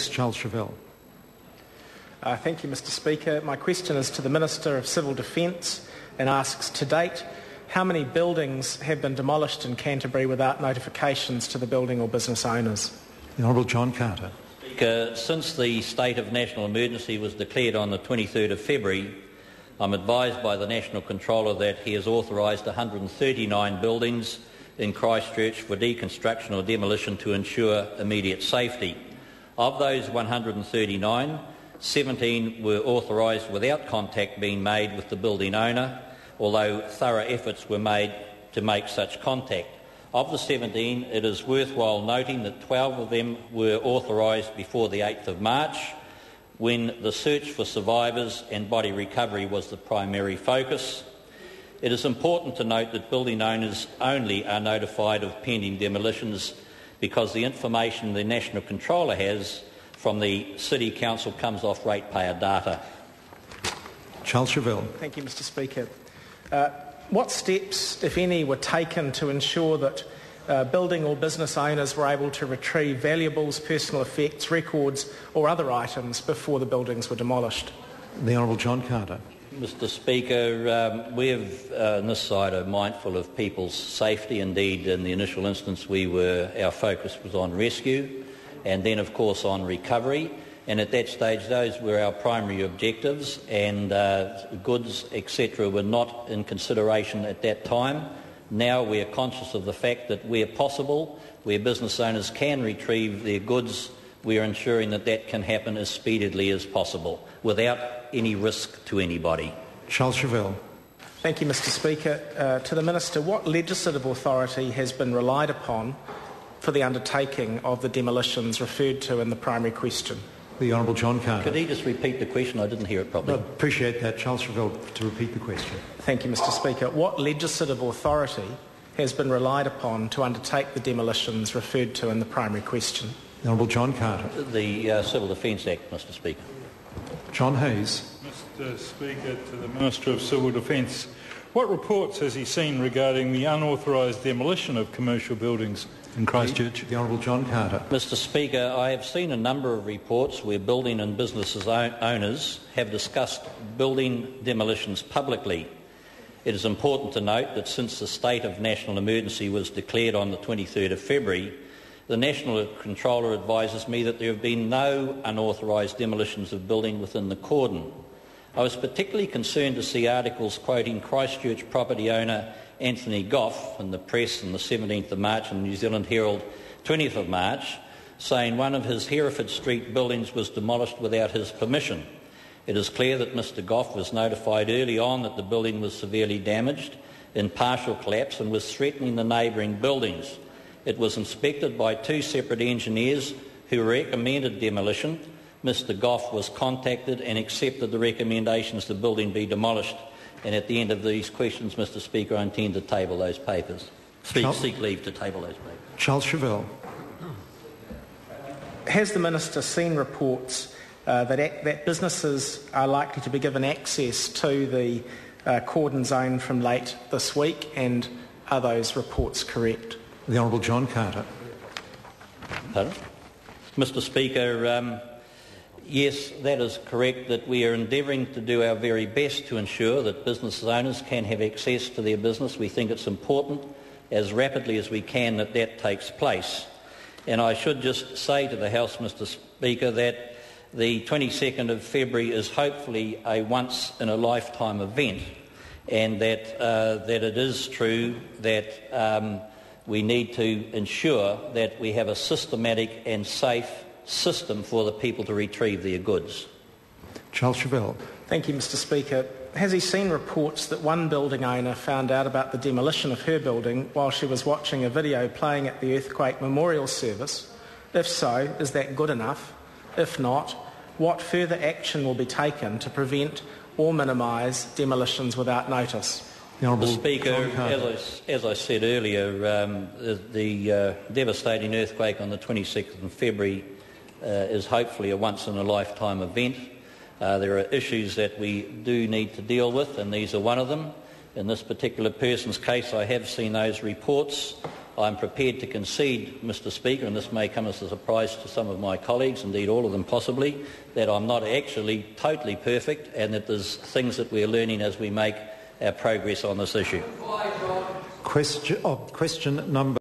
Next, Charles Chauvel. Thank you, Mr Speaker. My question is to the Minister of Civil Defence and asks, to date, how many buildings have been demolished in Canterbury without notifications to the building or business owners? The Honourable John Carter. Speaker, since the state of national emergency was declared on the 23rd of February, I'm advised by the National Controller that he has authorised 139 buildings in Christchurch for deconstruction or demolition to ensure immediate safety. Of those 139, 17 were authorised without contact being made with the building owner, although thorough efforts were made to make such contact. Of the 17, it is worthwhile noting that 12 of them were authorised before the 8th of March, when the search for survivors and body recovery was the primary focus. It is important to note that building owners only are notified of pending demolitions because the information the National Controller has from the City Council comes off ratepayer data. Charles Chauvel. Thank you, Mr Speaker. What steps, if any, were taken to ensure that building or business owners were able to retrieve valuables, personal effects, records or other items before the buildings were demolished? The Honourable John Carter. Mr Speaker, we on this side are mindful of people's safety. Indeed, in the initial instance, our focus was on rescue and then, of course, on recovery. And at that stage, those were our primary objectives, and goods, etc., were not in consideration at that time. Now we are conscious of the fact that where possible, where business owners can retrieve their goods, we are ensuring that that can happen as speedily as possible, without any risk to anybody. Charles Chauvel. Thank you, Mr Speaker. To the Minister, what legislative authority has been relied upon for the undertaking of the demolitions referred to in the primary question? The Honourable John Carter. Could he just repeat the question? I didn't hear it properly. I appreciate that. Charles Chauvel to repeat the question. Thank you, Mr Speaker. What legislative authority has been relied upon to undertake the demolitions referred to in the primary question? The Honourable John Carter. The Civil Defence Act, Mr Speaker. John Hayes. Mr Speaker, to the Minister of Civil Defence, what reports has he seen regarding the unauthorised demolition of commercial buildings in Christchurch? The Honourable John Carter. Mr Speaker, I have seen a number of reports where building and businesses owners have discussed building demolitions publicly. It is important to note that since the state of national emergency was declared on the 23rd of February, the National Controller advises me that there have been no unauthorised demolitions of building within the cordon. I was particularly concerned to see articles quoting Christchurch property owner Anthony Goff in the press on the 17th of March and the New Zealand Herald 20th of March, saying one of his Hereford Street buildings was demolished without his permission. It is clear that Mr Goff was notified early on that the building was severely damaged, in partial collapse, and was threatening the neighbouring buildings. It was inspected by two separate engineers who recommended demolition. Mr Goff was contacted and accepted the recommendations the building be demolished. And at the end of these questions, Mr Speaker, I intend to table those papers. Seek leave to table those papers. Charles Chauvel. Has the Minister seen reports that businesses are likely to be given access to the cordon zone from late this week, and are those reports correct? The Honourable John Carter. Pardon? Mr Speaker, yes, that is correct, that we are endeavouring to do our very best to ensure that business owners can have access to their business. We think it's important, as rapidly as we can, that that takes place. And I should just say to the House, Mr Speaker, that the 22nd of February is hopefully a once-in-a-lifetime event, and that it is true that we need to ensure that we have a systematic and safe system for the people to retrieve their goods. Charles Chauvel. Thank you, Mr Speaker. Has he seen reports that one building owner found out about the demolition of her building while she was watching a video playing at the Earthquake Memorial Service? If so, is that good enough? If not, what further action will be taken to prevent or minimise demolitions without notice? Mr Speaker, as I said earlier, the devastating earthquake on the 26th of February is hopefully a once-in-a-lifetime event. There are issues that we do need to deal with, and these are one of them. In this particular person's case, I have seen those reports, I'm prepared to concede, Mr Speaker, and this may come as a surprise to some of my colleagues, indeed all of them possibly, that I'm not actually totally perfect and that there's things that we're learning as we make our progress on this issue. Question number